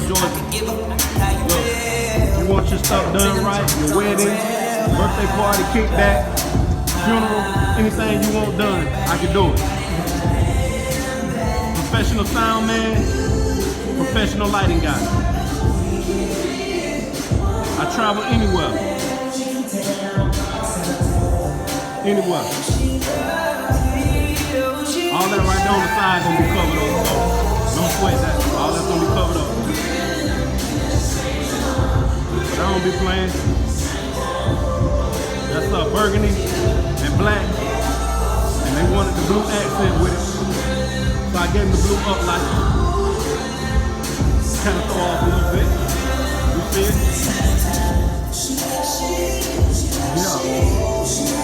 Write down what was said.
Greensboro, Georgia. Look, you want your stuff done right, your wedding, birthday party, kickback, funeral, anything you want done, I can do it. Professional sound man, professional lighting guy. I travel anywhere. Anywhere. All that right there on the side gonna be covered up. So don't sweat that. All that's gonna be covered up. But I don't be playing. That's burgundy and black. And they wanted the blue accent with it. So I gave them the blue uplight. Kind of throw off a little bit. You see it? Yeah.